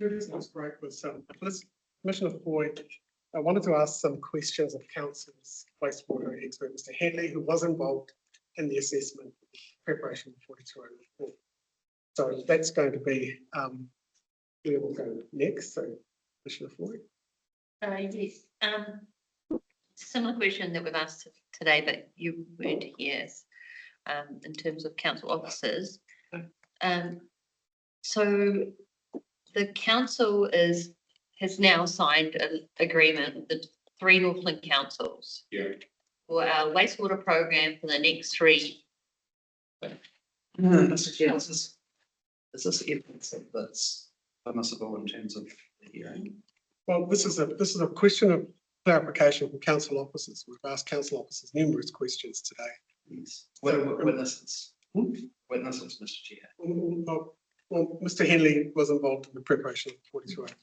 That's great. With Commissioner Floyd, I wanted to ask some questions of Council's wastewater expert, Mr. Henley, who was involved in the assessment preparation of 4204. So that's going to be where we'll go next. So, Commissioner Floyd. Yes. Similar question that we've asked today, but you weren't here. In terms of council officers, so the council has now signed an agreement with the 3 Northland councils for our wastewater program for the next 3. Mr. Chair, is this evidence that's permissible in terms of the hearing? Well, this is a question of clarification from council officers. We've asked council officers numerous questions today. Yes. Witnesses. Witnesses, Mr. Chair. Well, Mr. Henley was involved in the preparation of 42A.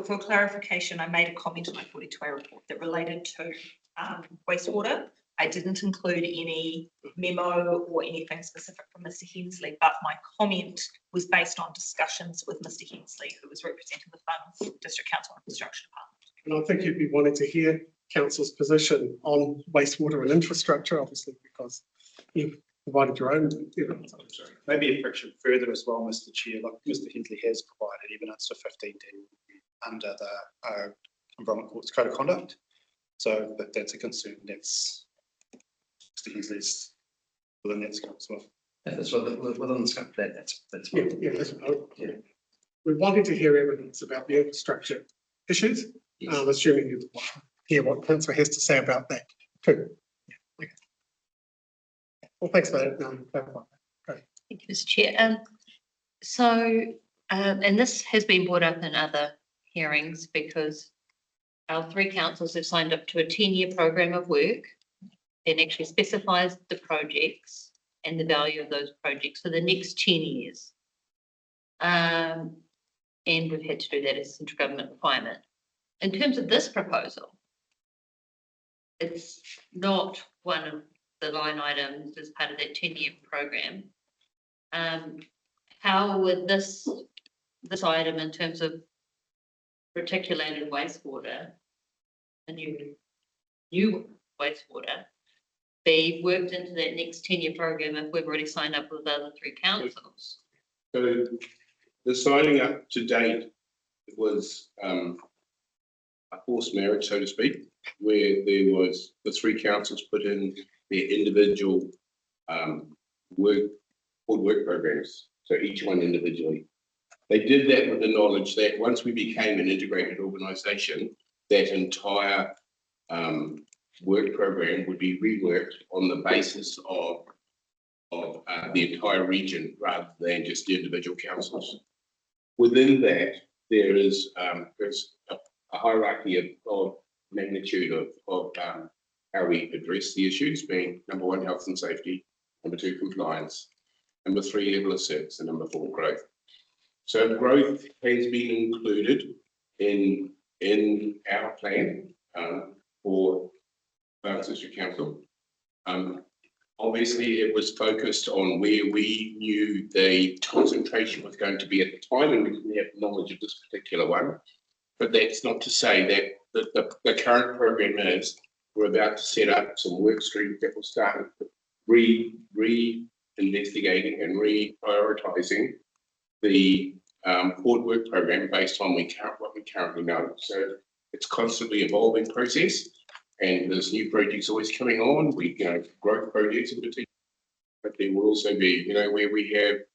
For clarification, I made a comment on my 42A report that related to wastewater. I didn't include any memo or anything specific from Mr. Hensley, but my comment was based on discussions with Mr. Hensley, who was representing the Farnham District Council and Construction Department. And I think you'd be wanting to hear council's position on wastewater and infrastructure, obviously, because you've provided your own evidence. Maybe a friction further as well, Mr. Chair, like Mr. Hensley has provided evidence for 15D under the Environment Court's Code of Conduct. So that's a concern. That's Mr. Hensley's within that scope as well. That's within the scope of that. That's Yeah. We're wanting to hear evidence about the infrastructure issues. Yes. Assuming you hear what council has to say about that too. Yeah. Okay. Well, thanks for that. Great. Thank you, Mr. Chair. And this has been brought up in other hearings because our 3 councils have signed up to a 10-year program of work and actually specifies the projects and the value of those projects for the next 10 years. And we've had to do that as a central government requirement. In terms of this proposal, it's not one of the line items as part of that 10-year program. How would this item in terms of reticulated wastewater, a new wastewater, be worked into that next 10-year program if we've already signed up with the other 3 councils? So the signing up to date was a forced marriage, so to speak, where there was the 3 councils put in their individual work programs, so each one individually. They did that with the knowledge that once we became an integrated organisation, that entire work program would be reworked on the basis of the entire region rather than just the individual councils. Within that, there is there's a hierarchy of magnitude of how we address the issues, being number 1, health and safety, number 2, compliance, number 3, level of service, and number 4, growth. So growth has been included in our plan for Farnham District Council. Obviously, it was focused on where we knew the concentration was going to be at the time, and we didn't have knowledge of this particular one. But that's not to say that the current program is we're about to set up some work streams that will start re-investigating and re-prioritising the port work program based on what we currently know. So it's constantly evolving process, and there's new projects always coming on. Growth projects in particular, but there will also be, where we have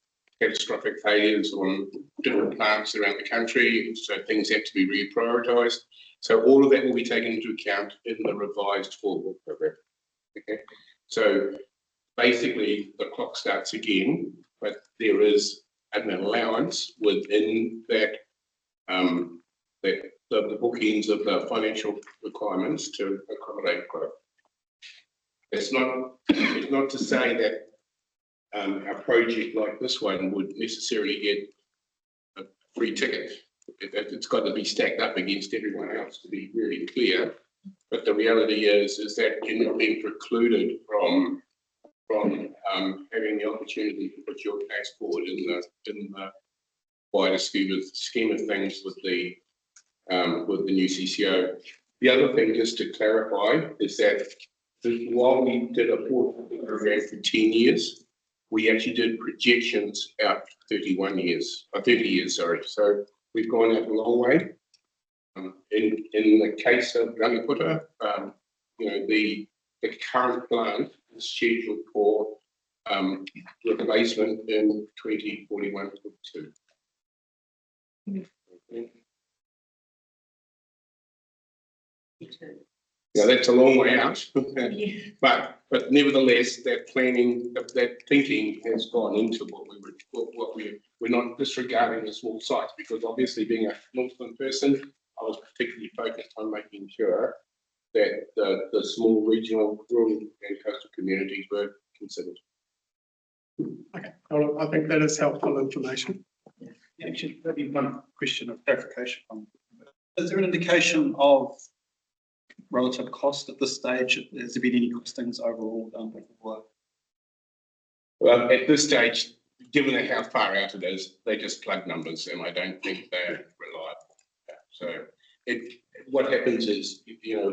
catastrophic failures on different plants around the country, so things have to be reprioritised. So all of that will be taken into account in the revised forward program. Okay, so basically the clock starts again, but there is an allowance within that the bookends of the financial requirements to accommodate growth. It's not to say that a project like this one would necessarily get a free ticket. It's got to be stacked up against everyone else to be really clear. But the reality is that you're not being precluded from having the opportunity to put your case forward in wider scheme of things with the new CCO. The other thing, just to clarify, is that while we did a program for 10 years, we actually did projections out 30 years, sorry. So we've gone out a long way. In the case of Rangiputa, the current plant is scheduled for replacement in 2041-42. Yeah, that's a long way out, but nevertheless, that planning, that thinking has gone into we're not disregarding the small sites, because obviously being a Northland person, I was particularly focused on making sure that the small regional, rural and coastal communities were considered. Okay, well, I think that is helpful information. Actually, maybe one question of clarification. Is there an indication of relative cost at this stage? Has there been any costings overall done before? Well, at this stage, given how far out it is, they just plug numbers, and I don't think they're reliable. So what happens is,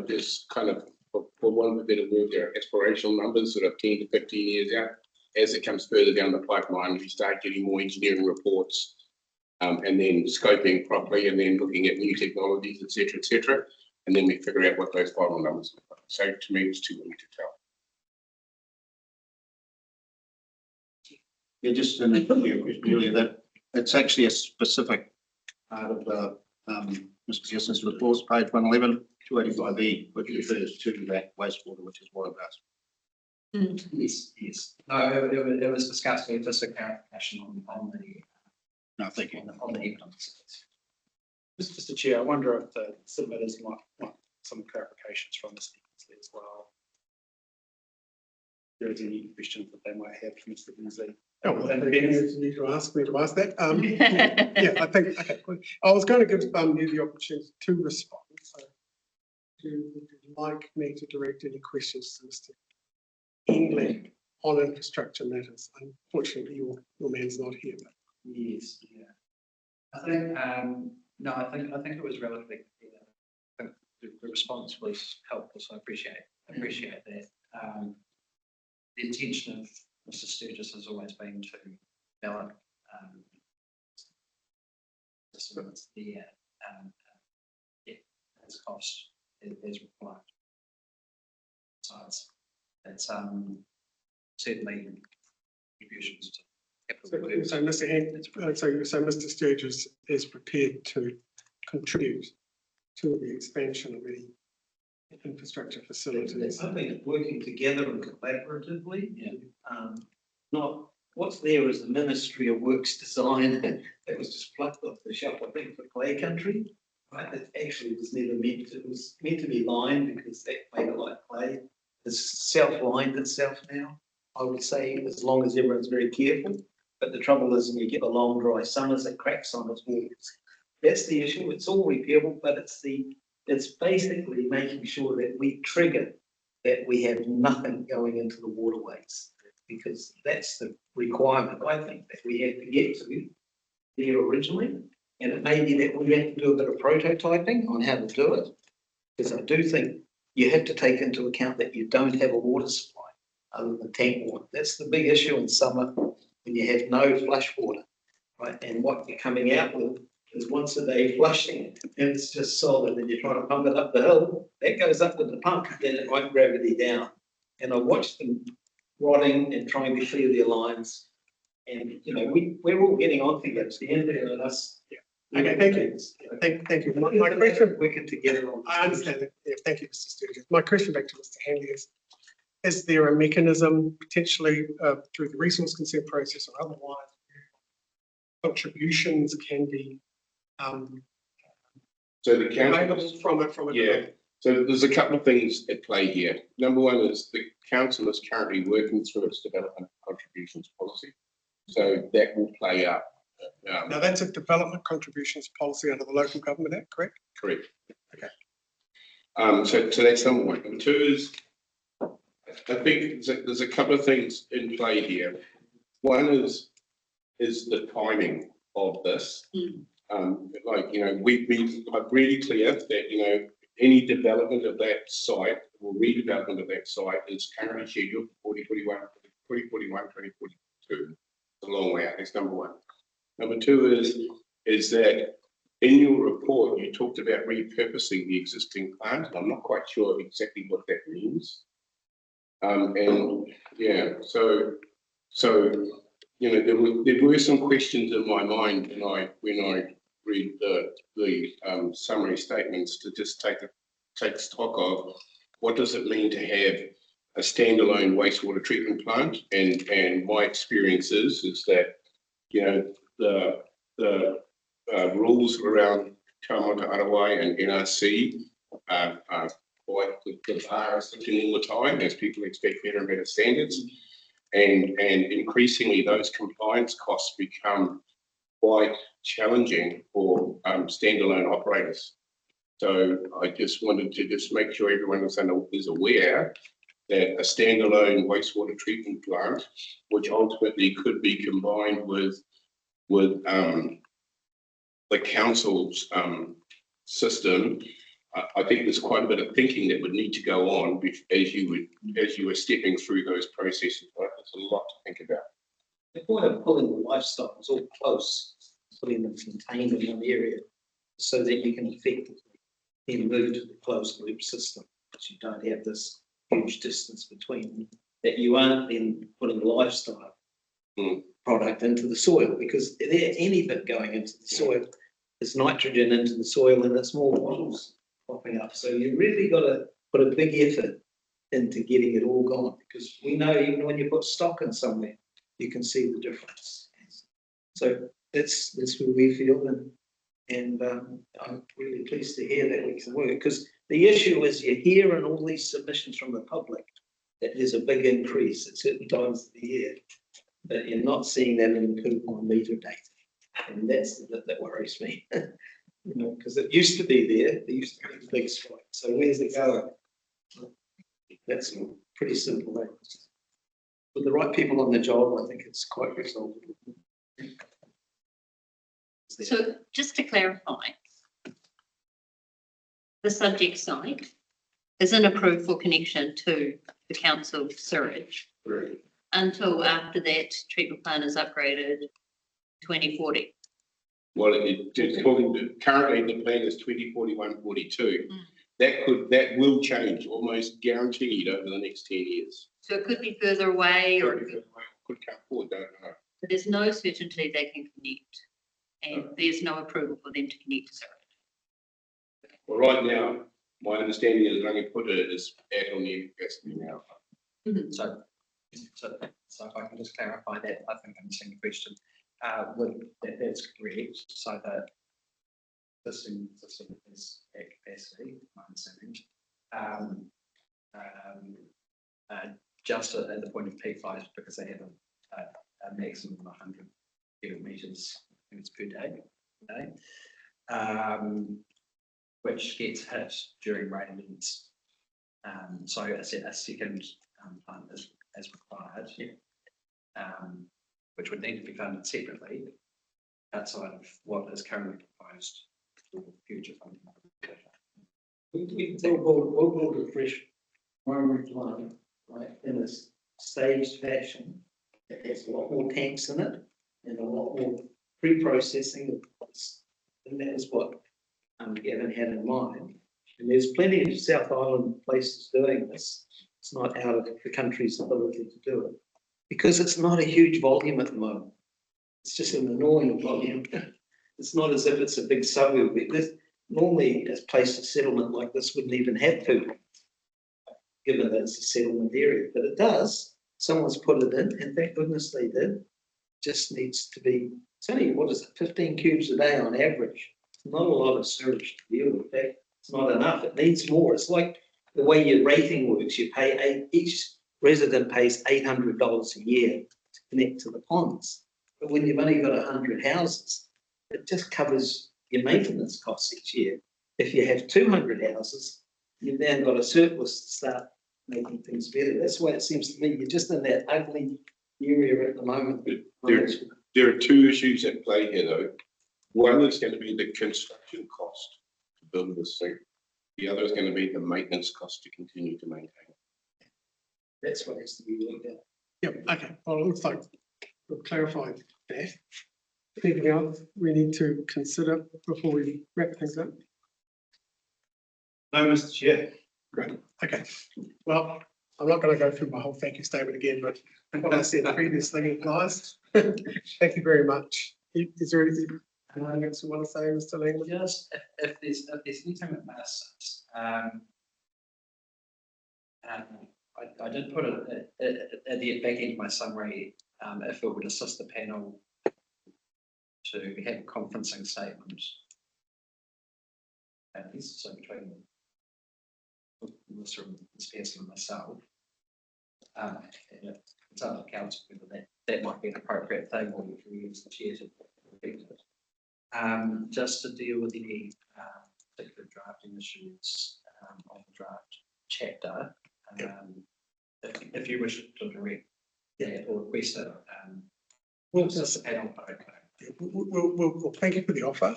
there's kind of, for one of the better word, there are aspirational numbers sort of 10 to 15 years out. As it comes further down the pipeline, we start getting more engineering reports, and then scoping properly, and then looking at new technologies, et cetera, and then we figure out what those final numbers are. So to me, it's too early to tell. Yeah, just an earlier question earlier that it's actually a specific part of the Mr. Pearson's report, page 111, 285E, which refers to that wastewater, which is what I've asked. Yes. No, it was discussed with just a clarification on the No, thank you. on the evidence. Mr. Chair, I wonder if the submitters might want some clarifications from Mr. Hensley as well. If there is any questions that they might have for Mr. Hensley. Oh, well, then again, you need to ask me to ask that. Yeah, I think, okay, good. I was going to give you the opportunity to respond. So, would you like me to direct any questions to Mr. Henley on infrastructure matters? Unfortunately, your man's not here. But. Yes, yeah. I think no, I think it was relatively clear. I think the response was helpful, so I appreciate that. The intention of Mr. Sturgis has always been to develop the as cost as required. So it's certainly contributions to capital. So Mr. Sturgis is prepared to contribute to the expansion of the infrastructure facilities. I think working together and collaboratively. Yeah. Not what's there is the Ministry of Works design that was just plucked off the shelf, I think, for clay country. Right, that actually was never meant to. It was meant to be lined because that made it like clay. It's self-lined itself now, I would say, as long as everyone's very careful. But the trouble is, when you get the long dry summers, it cracks on its walls. That's the issue. It's all repairable, but it's basically making sure that we trigger that we have nothing going into the waterways, because that's the requirement, I think, that we have to get to there originally. And it may be that we have to do a bit of prototyping on how to do it, because I do think you have to take into account that you don't have a water supply other than tank water. That's the big issue in summer when you have no flush water, right? And what you're coming out with is once a day flushing, and it's just solid, and you're trying to pump it up the hill. That goes up with the pump, then it won't gravity down. And I watched them rotting and trying to clear their lines. And we're all getting on together. It's the end of us. Yeah. Okay, thank you. Thank you. My question, working together on. I understand it. Yeah, thank you, Mr. Sturgis. My question back to Mr. Hanley is there a mechanism potentially through the resource consent process or otherwise contributions can be So the available council, from it? yeah. So there's a couple of things at play here. Number one is the council is currently working through its development contributions policy. So that will play out. Now that's a development contributions policy under the Local Government Act, correct? Correct. Okay. So that's number one. Number two is, I think there's a couple of things in play here. One is the timing of this. Mm. Like, you know, we've been really clear that, you know, any development of that site or redevelopment of that site is currently scheduled for 2042. It's a long way out. That's number one. Number two is that in your report, you talked about repurposing the existing plant. I'm not quite sure exactly what that means. And yeah, so you know, there were some questions in my mind when I read the summary statements to just take stock of what does it mean to have a standalone wastewater treatment plant, and my experience is that, you know, the rules around Taumata Arawai and NRC are quite the bar is lifting all the time as people expect better and better standards, and increasingly those compliance costs become quite challenging for standalone operators. So I just wanted to just make sure everyone is aware that a standalone wastewater treatment plant, which ultimately could be combined with the council's system, I think there's quite a bit of thinking that would need to go on as you were stepping through those processes. Right? There's a lot to think about. The point of pulling the lifestyle is all close, putting them contained in one area so that you can effectively then move to the closed loop system. Because you don't have this huge distance between them, that you aren't then putting lifestyle product into the soil, because any bit going into the soil is nitrogen into the soil and it's more bottles popping up. So you really got to put a big effort into getting it all gone, because we know even when you put stock in somewhere, you can see the difference. So that's where we feel, and I'm really pleased to hear that we can work, because the issue is you hear in all these submissions from the public that there's a big increase at certain times of the year, but you're not seeing that in the coupon meter data, and that's the bit that worries me. You know, because it used to be there used to be a big spike. So where's it going? That's pretty simple. With the right people on the job, I think it's quite resolvable. So just to clarify, the subject site isn't approved for connection to the council sewage until after that treatment plant is upgraded 2040. Well, it's currently the plan is 2041-42. That will change, almost guaranteed, over the next 10 years. So it could be further away, or Could come forward, don't know. but there's no certainty they can connect, and there's no approval for them to connect to sewage. Well, right now, my understanding is Rangipura is at on the capacity now. So if I can just clarify that, I think I'm missing the question. That's correct. So that this system is at capacity, my understanding. Just at the point of P5, because they have a maximum of 100 cubic meters, I think it's per day, which gets hit during rain events. So a second plant is required, which would need to be funded separately outside of what is currently proposed for future funding. We'll build a fresh primary plant, right, in a staged fashion. It has a lot more tanks in it and a lot more pre-processing, and that is what Gavin had in mind. And there's plenty of South Island places doing this. It's not out of the country's ability to do it, because it's not a huge volume at the moment. It's just an annoying volume. It's not as if it's a big suburb. Normally, a place of settlement like this wouldn't even have food, given that it's a settlement area, but it does. Someone's put it in, and thank goodness they did. Just needs to be, it's only, what is it, 15 cubes a day on average. It's not a lot of sewage to deal with. It's not enough. It needs more. It's like the way your rating works. You pay each resident pays $800 a year to connect to the ponds. But when you've only got 100 houses, it just covers your maintenance costs each year. If you have 200 houses, you've then got a surplus to start making things better. That's why it seems to me you're just in that ugly area at the moment. there are two issues at play here though. One is going to be the construction cost to build this thing. The other is going to be the maintenance cost to continue to maintain. That's what has to be looked at. Yep, okay, well, it looks like we've clarified that. Anything else we need to consider before we wrap things up? No, Mr. Chair. Great, okay. Well, I'm not going to go through my whole thank you statement again, but what I said previously applies. Thank you very much. Is there anything else you want to say, Mr. Langman? Just if there's anything that misses, I did put it at the back end of my summary, if it would assist the panel to have a conferencing statement. At least so between Melissa and Ms. Pearson and myself. And if it's up to council whether that might be an appropriate thing, or if we use the chair to repeat it. Just to deal with any particular drafting issues of the draft chapter. If you wish to direct that or request it, We'll just just, the panel. we'll thank you for the offer.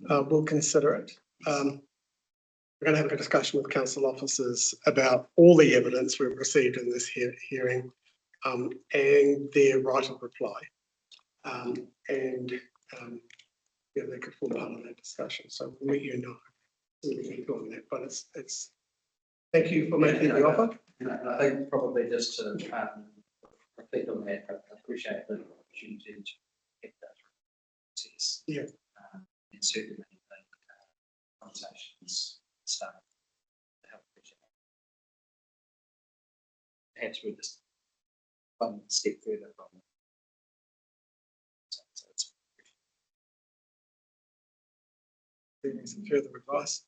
We'll consider it. We're going to have a discussion with council officers about all the evidence we've received in this hearing and their right of reply. Yeah, they could form part of that discussion. So we'll let you know. On that, but it's thank you for making the offer. I think probably just to reflect on that, I appreciate the opportunity to get that process. Yeah. And certainly the conversations start to help appreciate. Perhaps we're just one step further from. So it's Some further advice.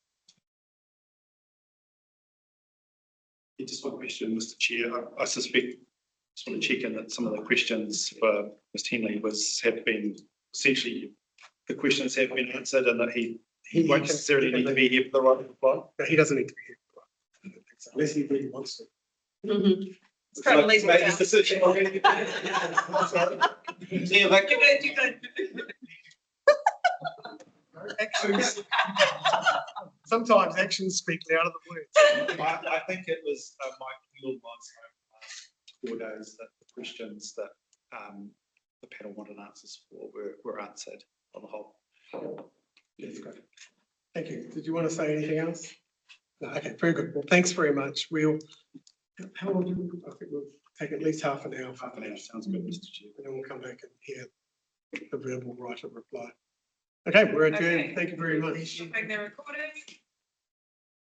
Yeah, just one question, Mr. Chair. I suspect, just want to check in that some of the questions for Mr. Henley have been essentially, the questions have been answered and that he won't necessarily need to be here for the right of reply. No, he doesn't need to be here. Unless he really wants to. It's probably He's made his decision already. You're good. Sometimes actions speak louder than words. I think it was Mike Neal was 4 days that the questions that the panel wanted answers for were answered on the whole. That's great. Thank you. Did you want to say anything else? No, okay, very good. Well, thanks very much. How long do we, I think we'll take at least half an hour. Half an hour sounds good, Mr. Chair. And then we'll come back and hear the verbal right of reply. Okay, we're adjourned. Okay. Thank you very much. Back there recording.